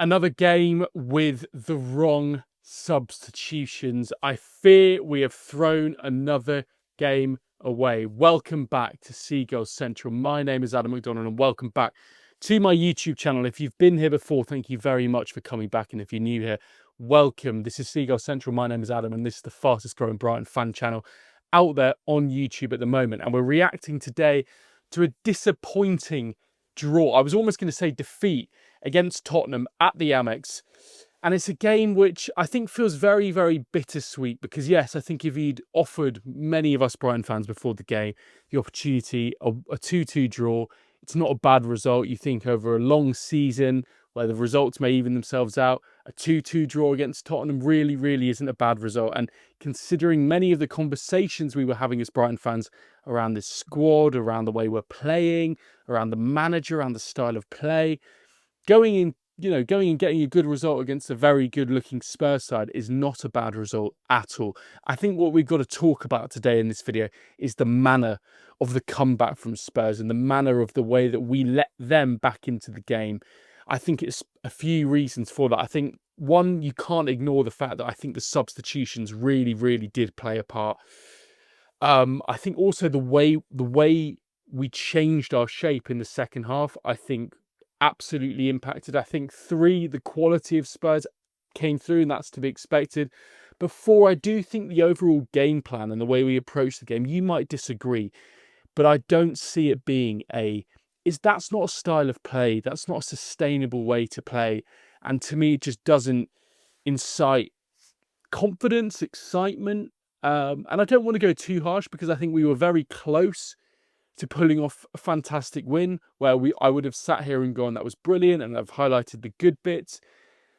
Another game with the wrong substitutions. I fear we have thrown another game away. Welcome back to Seagulls Central. My name is Adam McDonald and welcome back to my YouTube channel. If you've been here before, thank you very much for coming back. And if you're new here, welcome. This is Seagulls Central. My name is Adam and this is the fastest growing Brighton fan channel out there on YouTube at the moment. And we're reacting today to a disappointing draw. I was almost going to say defeat against Tottenham at the AMEX. And it's a game which I think feels very, very bittersweet because, yes, I think if he'd offered many of us Brighton fans before the game the opportunity, a 2-2 draw, it's not a bad result. You think over a long season where the results may even themselves out, a 2-2 draw against Tottenham really, really isn't a bad result. And considering many of the conversations we were having as Brighton fans around this squad, around the way we're playing, around the manager, around the style of play, going and getting a good result against a very good-looking Spurs side is not a bad result at all. I think what we've got to talk about today in this video is the manner of the comeback from Spurs and the manner of the way that we let them back into the game. I think it's a few reasons for that. I think, one, you can't ignore the fact that I think the substitutions really, really did play a part. I think also the way we changed our shape in the second half, I think absolutely impacted. I think 3, the quality of Spurs came through, and that's to be expected. But 4, I do think the overall game plan and the way we approach the game, you might disagree, but I don't see it being that's not a style of play. That's not a sustainable way to play. And to me, it just doesn't incite confidence, excitement. And I don't want to go too harsh because I think we were very close to pulling off a fantastic win where I would have sat here and gone, that was brilliant, and I've highlighted the good bits.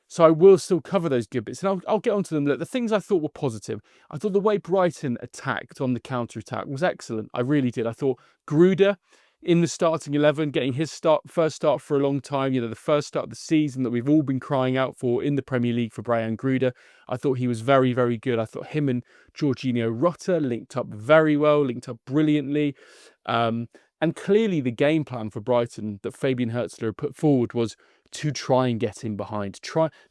So I will still cover those good bits, and I'll get onto them. Look, the things I thought were positive. I thought the way Brighton attacked on the counter-attack was excellent. I really did. I thought Gruda in the starting 11, getting his first start for a long time, the first start of the season that we've all been crying out for in the Premier League for Brajan Gruda. I thought he was very, very good. I thought him and Guglielmo Vicario linked up very well, linked up brilliantly. And clearly the game plan for Brighton that Fabian Hürzeler put forward was to try and get in behind.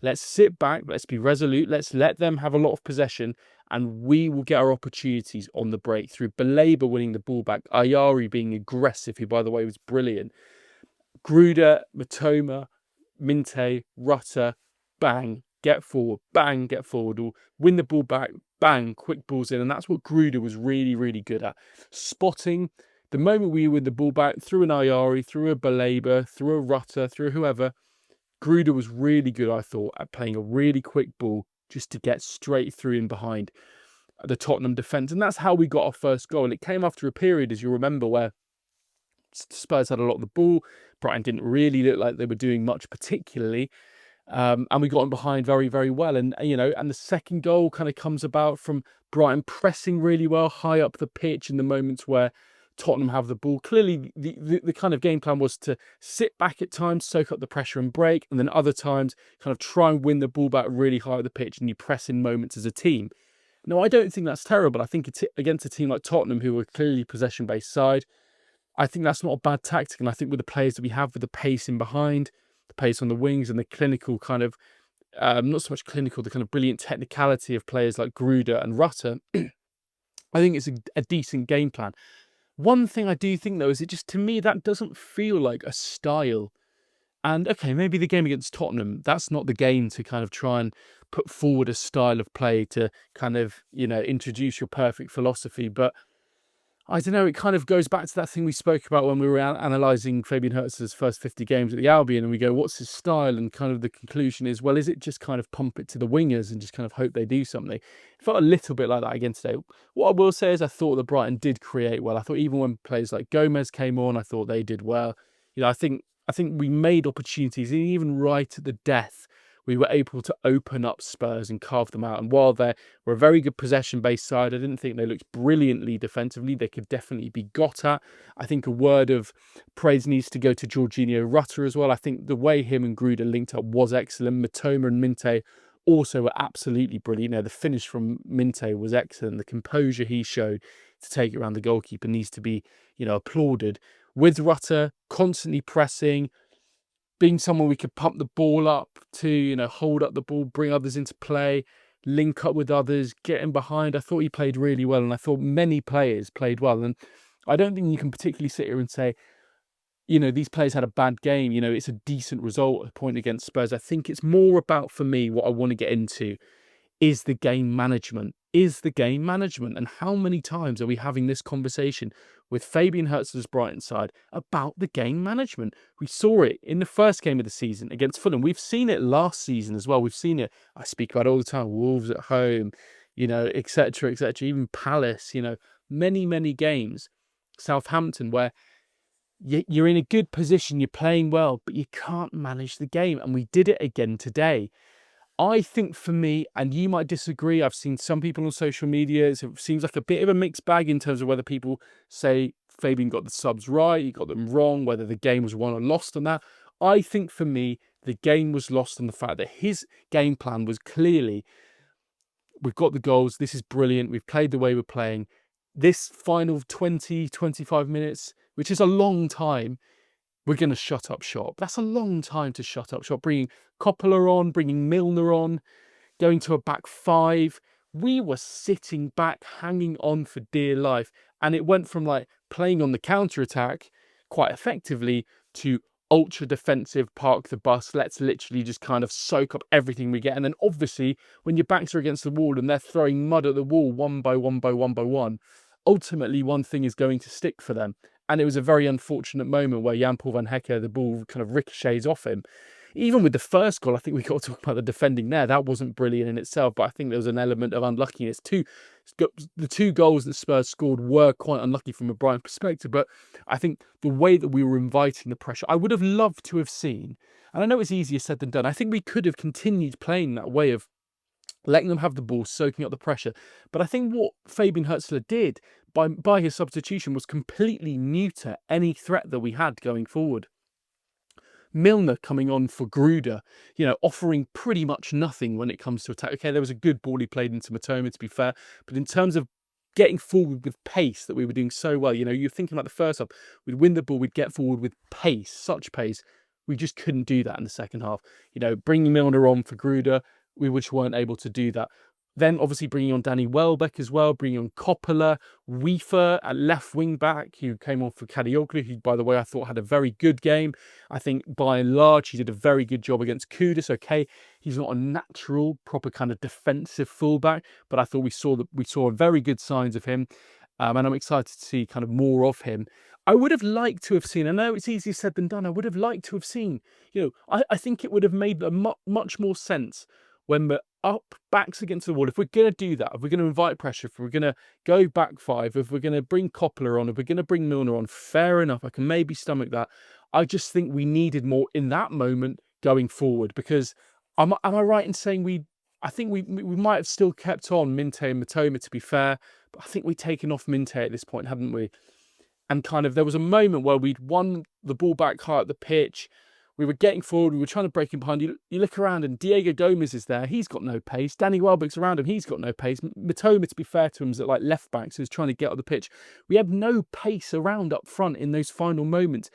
Let's sit back, let's be resolute, let's let them have a lot of possession, and we will get our opportunities on the break through Baleba winning the ball back, Ayari being aggressive, who, by the way, was brilliant. Gruda, Mitoma, Minteh, Rutter, bang, get forward, or win the ball back, bang, quick balls in. And that's what Gruda was really, really good at. Spotting the moment we win the ball back through an Ayari, through a Baleba, through a Rutter, through whoever, Gruda was really good, I thought, at playing a really quick ball just to get straight through in behind the Tottenham defence. And that's how we got our first goal. And it came after a period, as you remember, where Spurs had a lot of the ball. Brighton didn't really look like they were doing much particularly. And we got in behind very, very well. And, and the second goal kind of comes about from Brighton pressing really well high up the pitch in the moments where Tottenham have the ball. Clearly, the kind of game plan was to sit back at times, soak up the pressure and break, and then other times kind of try and win the ball back really high at the pitch and you press in moments as a team. No, I don't think that's terrible. I think it's against a team like Tottenham, who are clearly possession-based side, I think that's not a bad tactic. And I think with the players that we have, with the pace in behind, the pace on the wings, and the clinical kind of, not so much clinical, the kind of brilliant technicality of players like Gruda and Rutter, I think it's a decent game plan. One thing I do think, though, is it just, to me, that doesn't feel like a style. And, okay, maybe the game against Tottenham, that's not the game to kind of try and put forward a style of play to kind of, introduce your perfect philosophy. But I don't know, it kind of goes back to that thing we spoke about when we were analysing Fabian Hürzeler's first 50 games at the Albion, and we go, what's his style? And kind of the conclusion is, well, is it just kind of pump it to the wingers and just kind of hope they do something? It felt a little bit like that again today. What I will say is I thought that Brighton did create well. I thought even when players like Gomez came on, I thought they did well. I think we made opportunities, and even right at the death, we were able to open up Spurs and carve them out. And while they were a very good possession-based side, I didn't think they looked brilliantly defensively. They could definitely be got at. I think a word of praise needs to go to Guglielmo Rutter as well. I think the way him and Gruda linked up was excellent. Mitoma and Minteh also were absolutely brilliant. The finish from Minteh was excellent. The composure he showed to take it around the goalkeeper needs to be, applauded. With Rutter constantly pressing, being someone we could pump the ball up to, hold up the ball, bring others into play, link up with others, get in behind. I thought he played really well, and I thought many players played well. And I don't think you can particularly sit here and say, these players had a bad game. It's a decent result, a point against Spurs. I think it's more about, for me, what I want to get into is the game management. And how many times are we having this conversation with Fabian Hürzeler's Brighton side about the game management? We saw it in the first game of the season against Fulham. We've seen it last season as well. We've seen it, I speak about it all the time, Wolves at home, etc., etc., even Palace, many, many games, Southampton, where you're in a good position, you're playing well, but you can't manage the game. And we did it again today. I think for me, and you might disagree, I've seen some people on social media, it seems like a bit of a mixed bag in terms of whether people say Fabian got the subs right, he got them wrong, whether the game was won or lost on that. I think for me, the game was lost on the fact that his game plan was clearly, we've got the goals, this is brilliant, we've played the way we're playing. This final 20, 25 minutes, which is a long time, we're going to shut up shop. That's a long time to shut up shop. Bringing Coppola on, bringing Milner on, going to a back five. We were sitting back, hanging on for dear life. And it went from playing on the counter-attack quite effectively to ultra defensive, park the bus. Let's literally just kind of soak up everything we get. And then obviously, when your backs are against the wall and they're throwing mud at the wall one by one, ultimately one thing is going to stick for them. And it was a very unfortunate moment where Jan-Paul van Hecke, the ball kind of ricochets off him. Even with the first goal, I think we got to talk about the defending there. That wasn't brilliant in itself, but I think there was an element of unluckiness. The two goals that Spurs scored were quite unlucky from a Brighton perspective, but I think the way that we were inviting the pressure, I would have loved to have seen, and I know it's easier said than done, I think we could have continued playing that way of letting them have the ball, soaking up the pressure. But I think what Fabian Hürzeler did by his substitution was completely neuter any threat that we had going forward. Milner coming on for Gruda, offering pretty much nothing when it comes to attack. Okay, there was a good ball he played into Mitoma, to be fair, but in terms of getting forward with pace that we were doing so well, you're thinking about the first half, we'd win the ball, we'd get forward with pace, such pace. We just couldn't do that in the second half. Bringing Milner on for Gruda, we just weren't able to do that. Then obviously bringing on Danny Welbeck as well, bringing on Coppola, Wiefer at left wing back, who came on for Kadıoğlu, who, by the way, I thought had a very good game. I think by and large, he did a very good job against Kudus. Okay, he's not a natural, proper kind of defensive fullback, but I thought we saw very good signs of him. And I'm excited to see kind of more of him. I would have liked to have seen, I know it's easier said than done, I would have liked to have seen, I think it would have made much more sense when we're up, backs against the wall. If we're going to do that, if we're going to invite pressure, if we're going to go back five, if we're going to bring Coppola on, if we're going to bring Milner on, fair enough, I can maybe stomach that. I just think we needed more in that moment going forward, because am I right in saying I think we might have still kept on Minteh and Mitoma, to be fair, but I think we'd taken off Minteh at this point, hadn't we? And kind of there was a moment where we'd won the ball back high at the pitch. We were getting forward. We were trying to break him behind. You look around and Diego Gomez is there. He's got no pace. Danny Welbeck's around him. He's got no pace. Mitoma, to be fair to him, is at left back, so he's trying to get on the pitch. We have no pace around up front in those final moments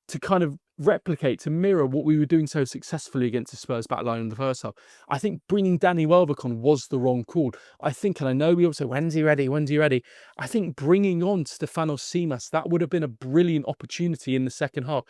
to kind of replicate, to mirror what we were doing so successfully against the Spurs backline in the first half. I think bringing Danny Welbeck on was the wrong call. I think, and I know we all say, when's he ready? I think bringing on Stefanos Tsimas, that would have been a brilliant opportunity in the second half.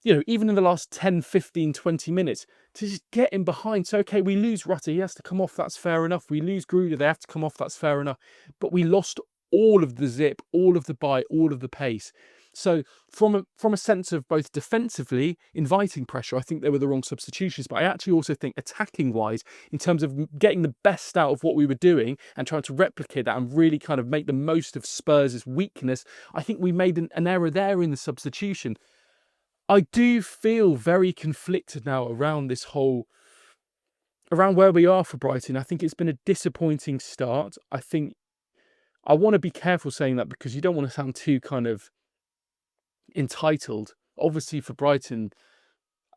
Even in the last 10, 15, 20 minutes, to just get in behind. So, okay, we lose Rutter, he has to come off, that's fair enough. We lose Gruda, they have to come off, that's fair enough. But we lost all of the zip, all of the bite, all of the pace. So from a sense of both defensively inviting pressure, I think they were the wrong substitutions. But I actually also think attacking-wise, in terms of getting the best out of what we were doing and trying to replicate that and really kind of make the most of Spurs' weakness, I think we made an error there in the substitution. I do feel very conflicted now around where we are for Brighton. I think it's been a disappointing start. I think I want to be careful saying that because you don't want to sound too kind of entitled. Obviously for Brighton,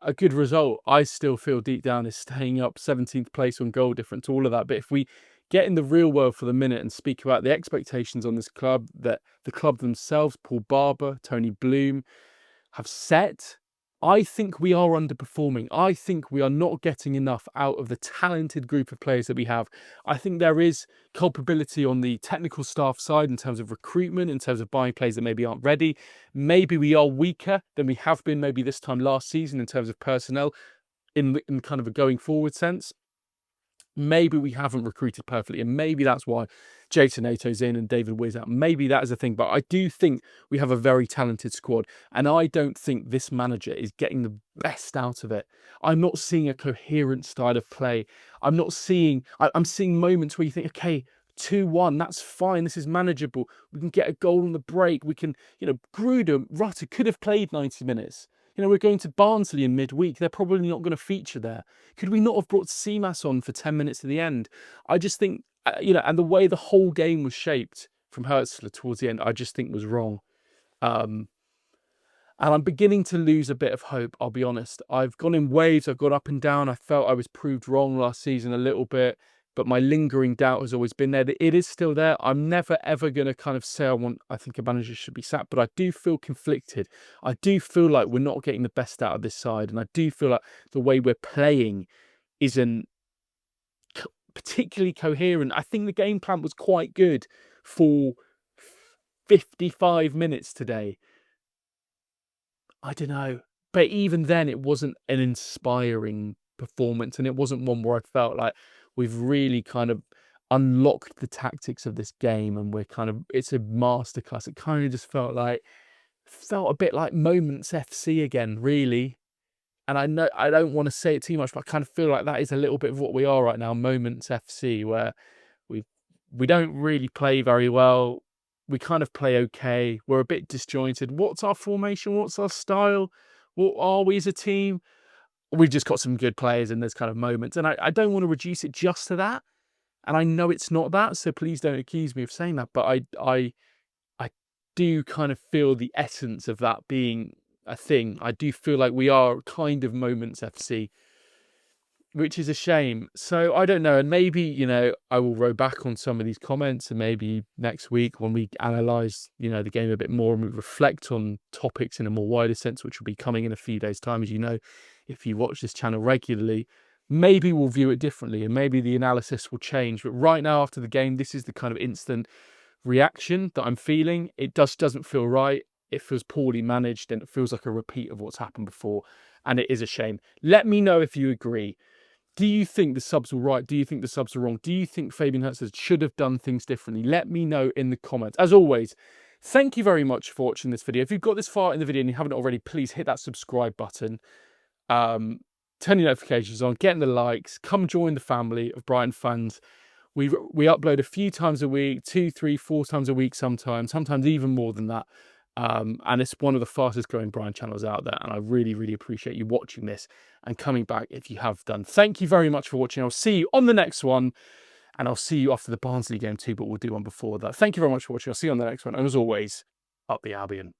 a good result, I still feel deep down, is staying up 17th place on goal difference, all of that. But if we get in the real world for the minute and speak about the expectations on this club, that the club themselves, Paul Barber, Tony Bloom, have set, I think we are underperforming. I think we are not getting enough out of the talented group of players that we have. I think there is culpability on the technical staff side in terms of recruitment, in terms of buying players that maybe aren't ready. Maybe we are weaker than we have been maybe this time last season in terms of personnel in kind of a going forward sense. Maybe we haven't recruited perfectly, and maybe that's why Jason Nato's in and David Weir's out. Maybe that is a thing, but I do think we have a very talented squad, and I don't think this manager is getting the best out of it. I'm not seeing a coherent style of play. I'm seeing moments where you think, okay, 2-1, that's fine. This is manageable. We can get a goal on the break. We can, Gruda, Rutter could have played 90 minutes. We're going to Barnsley in midweek. They're probably not going to feature there. Could we not have brought Seamas on for 10 minutes at the end? I just think, and the way the whole game was shaped from Hürzeler towards the end, I just think was wrong. And I'm beginning to lose a bit of hope, I'll be honest. I've gone in waves. I've gone up and down. I felt I was proved wrong last season a little bit, but my lingering doubt has always been there. It is still there. I'm never, ever going to kind of say I think a manager should be sacked, but I do feel conflicted. I do feel like we're not getting the best out of this side, and I do feel like the way we're playing isn't particularly coherent. I think the game plan was quite good for 55 minutes today. I don't know. But even then, it wasn't an inspiring performance, and it wasn't one where I felt like we've really kind of unlocked the tactics of this game, and it's a masterclass. It kind of just felt a bit like Moments FC again, really. And I know I don't want to say it too much, but I kind of feel like that is a little bit of what we are right now, Moments FC, where we don't really play very well. We kind of play okay. We're a bit disjointed. What's our formation? What's our style? What are we as a team? We've just got some good players and there's kind of moments. And I don't want to reduce it just to that. And I know it's not that, so please don't accuse me of saying that. But I do kind of feel the essence of that being a thing. I do feel like we are kind of Moments FC, which is a shame. So I don't know. And maybe, I will row back on some of these comments, and maybe next week when we analyse, the game a bit more and we reflect on topics in a more wider sense, which will be coming in a few days' time, as you know, if you watch this channel regularly, maybe we'll view it differently and maybe the analysis will change. But right now, after the game, this is the kind of instant reaction that I'm feeling. It doesn't feel right. It feels poorly managed, and it feels like a repeat of what's happened before. And it is a shame. Let me know if you agree. Do you think the subs were right? Do you think the subs were wrong? Do you think Fabian Hürzeler should have done things differently? Let me know in the comments. As always, thank you very much for watching this video. If you've got this far in the video and you haven't already, please hit that subscribe button. Turn your notifications on, get in the likes, come join the family of Brighton fans. We upload a few times a week, 2, 3, 4 times a week sometimes even more than that. And it's one of the fastest growing Brighton channels out there. And I really, really appreciate you watching this and coming back if you have done. Thank you very much for watching. I'll see you on the next one. And I'll see you after the Barnsley game too, but we'll do one before that. Thank you very much for watching. I'll see you on the next one. And as always, up the Albion.